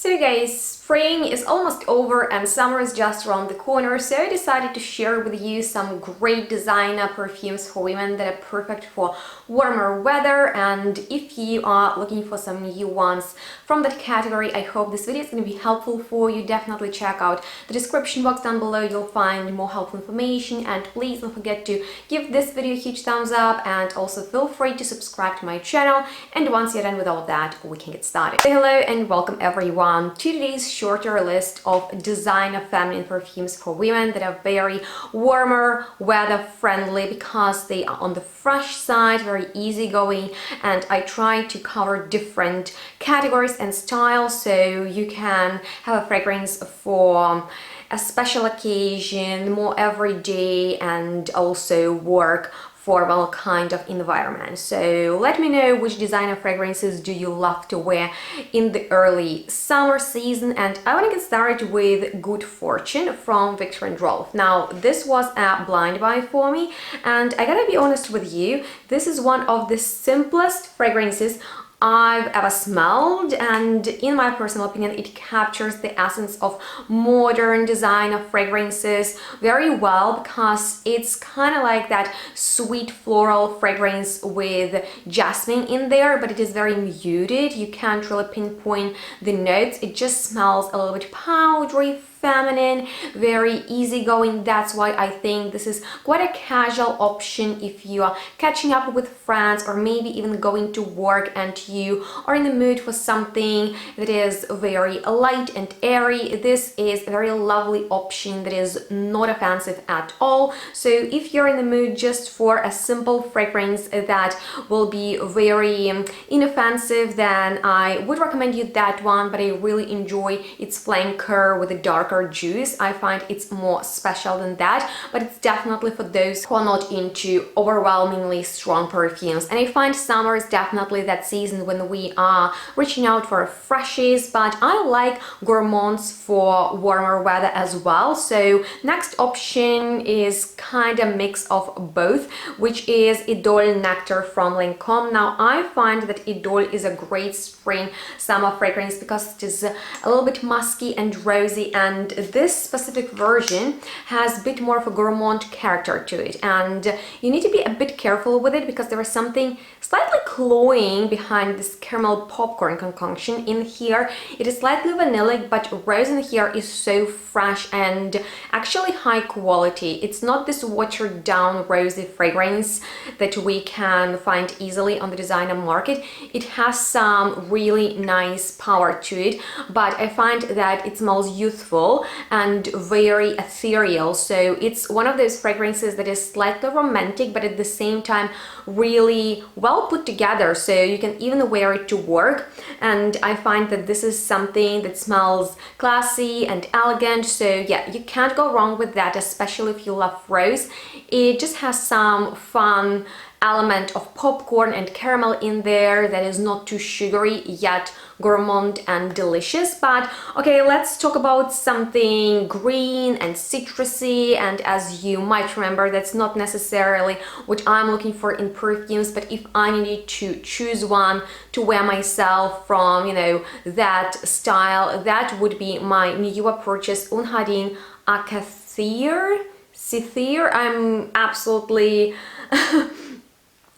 So guys, spring is almost over and summer is just around the corner, so I decided to share with you some great designer perfumes for women that are perfect for warmer weather. And if you are looking for some new ones from that category, I hope this video is going to be helpful for you. Definitely check out the description box down below, you'll find more helpful information, and please don't forget to give this video a huge thumbs up and also feel free to subscribe to my channel. And once you're done with all of that, we can get started. So hello and welcome everyone to today's shorter list of designer feminine perfumes for women that are very warmer weather friendly because they are on the fresh side, very easygoing, and I try to cover different categories and styles so you can have a fragrance for a special occasion, more everyday, and also work for all kind of environment. So let me know which designer fragrances do you love to wear in the early summer season. And I want to get started with Good Fortune from Viktor&Rolf. Now this was a blind buy for me, and I gotta be honest with you, this is one of the simplest fragrances I've ever smelled, and in my personal opinion it captures the essence of modern designer fragrances very well, because it's kind of like that sweet floral fragrance with jasmine in there, but it is very muted. You can't really pinpoint the notes. It just smells a little bit powdery, feminine, very easygoing. That's why I think this is quite a casual option if you are catching up with friends or maybe even going to work and you are in the mood for something that is very light and airy. This is a very lovely option that is not offensive at all. So if you're in the mood just for a simple fragrance that will be very inoffensive, then I would recommend you that one, but I really enjoy its flanker with a darker juice. I find it's more special than that, but it's definitely for those who are not into overwhelmingly strong perfumes. And I find summer is definitely that season when we are reaching out for freshies, but I like gourmands for warmer weather as well. So next option is kind of mix of both, which is Idôle Nectar from Lancôme. Now I find that Idôle is a great spring summer fragrance because it is a little bit musky and rosy, and this specific version has a bit more of a gourmand character to it, and you need to be a bit careful with it because there is something slightly cloying behind this caramel popcorn concoction in here. It is slightly vanillic, but rose in here is so fresh and actually high quality. It's not this watered down rosy fragrance that we can find easily on the designer market. It has some really nice power to it, but I find that it smells youthful and very ethereal. So it's one of those fragrances that is slightly romantic, but at the same time really well put together, so you can even wear it to work. And I find that this is something that smells classy and elegant, so yeah, you can't go wrong with that, especially if you love rose. It just has some fun element of popcorn and caramel in there that is not too sugary yet gourmand and delicious. But okay, let's talk about something green and citrusy, and as you might remember, that's not necessarily what I'm looking for in perfumes, but if I needed to choose one to wear myself from, you know, that style, that would be my newer purchase, Unhadin Cythère. I'm absolutely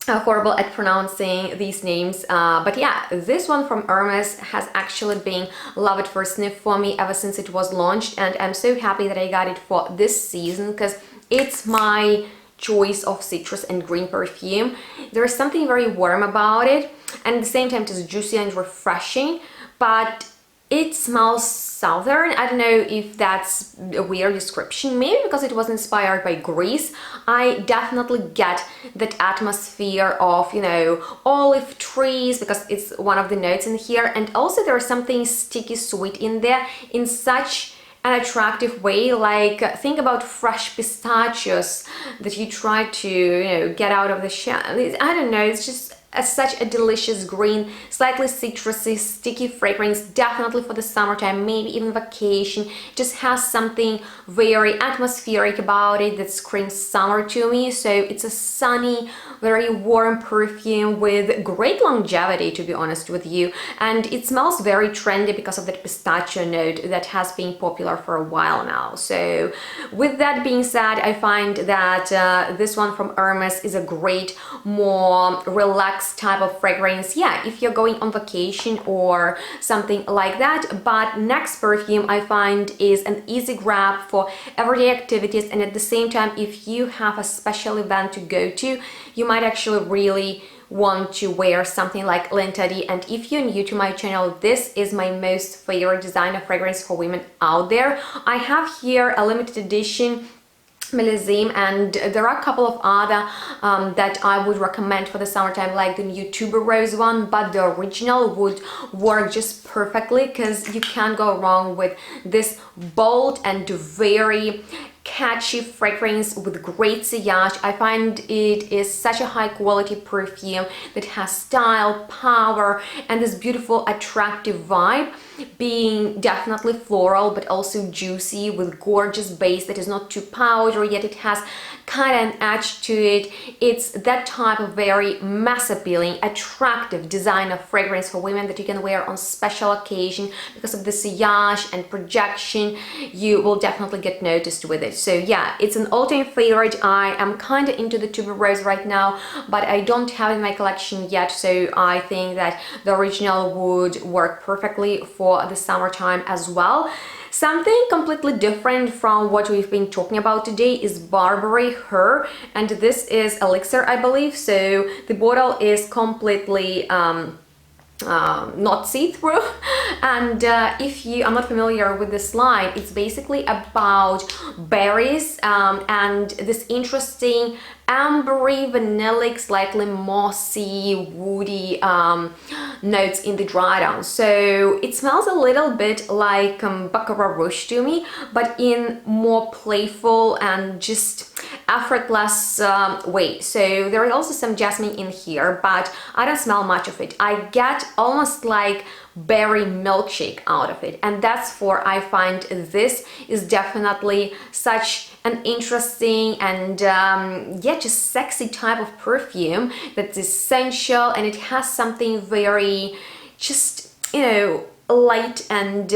horrible at pronouncing these names, but yeah, this one from Hermès has actually been love at first sniff for me ever since it was launched, and I'm so happy that I got it for this season because it's my choice of citrus and green perfume. There's something very warm about it, and at the same time it is juicy and refreshing, but it smells southern. I don't know if that's a weird description, maybe because it was inspired by Greece. I definitely get that atmosphere of, you know, olive trees because it's one of the notes in here, and also there's something sticky sweet in there in such an attractive way. Like think about fresh pistachios that you try to, you know, get out of the shell. I don't know, it's just such a delicious green, slightly citrusy, sticky fragrance, definitely for the summertime, maybe even vacation. Just has something very atmospheric about it that screams summer to me. So it's a sunny, very warm perfume with great longevity, to be honest with you, and it smells very trendy because of that pistachio note that has been popular for a while now. So with that being said, I find that this one from Hermès is a great, more relaxed type of fragrance, yeah, if you're going on vacation or something like that. But next perfume I find is an easy grab for everyday activities, and at the same time, if you have a special event to go to, you might actually really want to wear something like L'Interdit. And if you're new to my channel, this is my most favorite designer fragrance for women out there. I have here a limited edition millésime, and there are a couple of other that I would recommend for the summertime, like the new Tubéreuse one, but the original would work just perfectly because you can't go wrong with this bold and very catchy fragrance with great sillage. I find it is such a high quality perfume that has style, power, and this beautiful attractive vibe, being definitely floral but also juicy with gorgeous base that is not too powdery, yet it has kind of an edge to it. It's that type of very mass appealing, attractive designer fragrance for women that you can wear on special occasion because of the sillage and projection. You will definitely get noticed with it. So yeah, it's an all-time favorite. I am kind of into the Tubéreuse right now, but I don't have it in my collection yet, so I think that the original would work perfectly for the summertime as well. Something completely different from what we've been talking about today is Burberry Her, and this is Elixir, I believe. So the bottle is completely not see-through, and if you are not familiar with this line, it's basically about berries and this interesting ambery, vanillic, slightly mossy, woody notes in the dry down. So it smells a little bit like Baccarat Rouge to me, but in more playful and just effortless way. So there is also some jasmine in here, but I don't smell much of it. I get almost like berry milkshake out of it, and that's for I find this is definitely such an interesting and yeah, just sexy type of perfume that's essential, and it has something very just, you know, light and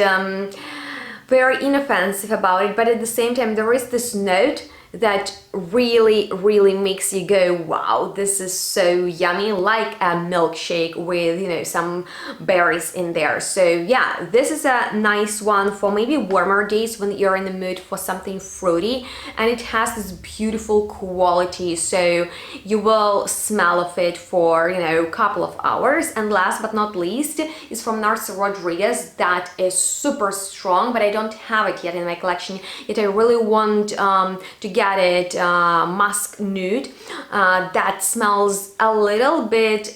very inoffensive about it, but at the same time there is this note that really makes you go, wow, this is so yummy, like a milkshake with, you know, some berries in there. So yeah, this is a nice one for maybe warmer days when you're in the mood for something fruity, and it has this beautiful quality, so you will smell of it for, you know, a couple of hours. And last but not least is from Narciso Rodriguez, that is super strong, but I don't have it yet in my collection, yet I really want to get it. Musk Nude that smells a little bit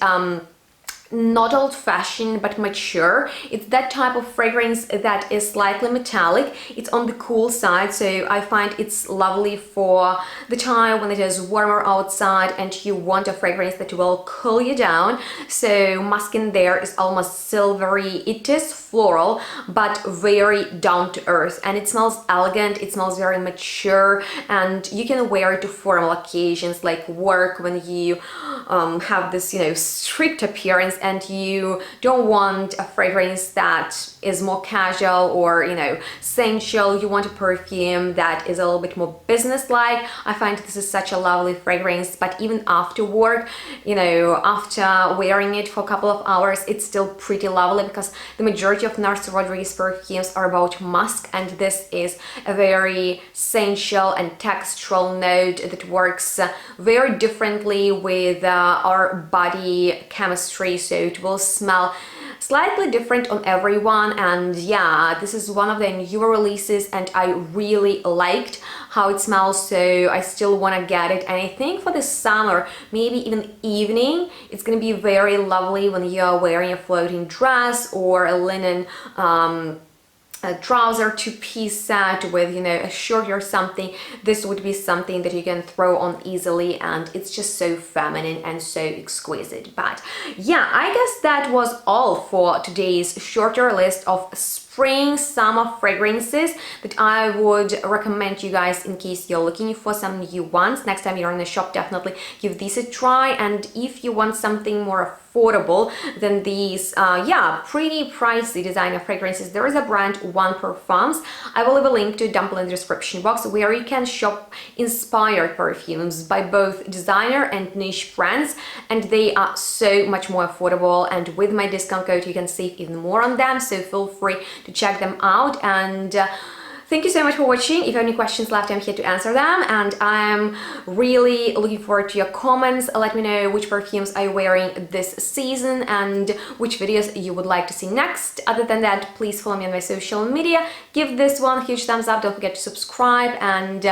not old-fashioned but mature. It's that type of fragrance that is slightly metallic. It's on the cool side, so I find it's lovely for the time when it is warmer outside and you want a fragrance that will cool you down. So musk in there is almost silvery. It is floral but very down to earth, and it smells elegant, it smells very mature, and you can wear it to formal occasions like work, when you have this, you know, strict appearance and you don't want a fragrance that is more casual or, you know, sensual. You want a perfume that is a little bit more business-like. I find this is such a lovely fragrance, but even after work, you know, after wearing it for a couple of hours, it's still pretty lovely because the majority of Narciso Rodriguez perfumes are about musk, and this is a very sensual and textural note that works very differently with our body chemistry, so it will smell slightly different on everyone. And yeah, this is one of the newer releases and I really liked how it smells, so I still want to get it. And I think for the summer, maybe even evening, it's gonna be very lovely when you're wearing a floating dress or a linen a trouser two-piece set with, you know, a shirt or something, this would be something that you can throw on easily, and it's just so feminine and so exquisite. But yeah, I guess that was all for today's shorter list of spring summer fragrances that I would recommend you guys in case you're looking for some new ones. Next time you're in the shop, definitely give these a try. And if you want something more affordable than these yeah, pretty pricey designer fragrances, there is a brand, One Perfumes. I will leave a link to it down below in the description box, where you can shop inspired perfumes by both designer and niche brands, and they are so much more affordable, and with my discount code you can save even more on them, so feel free to check them out. And thank you so much for watching. If you have any questions left, I'm here to answer them, and I'm really looking forward to your comments. Let me know which perfumes are you wearing this season and which videos you would like to see next. Other than that, please follow me on my social media. Give this one a huge thumbs up. Don't forget to subscribe, and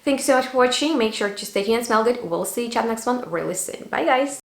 thank you so much for watching. Make sure to stay tuned and smell good. We'll see each other next one really soon. Bye guys!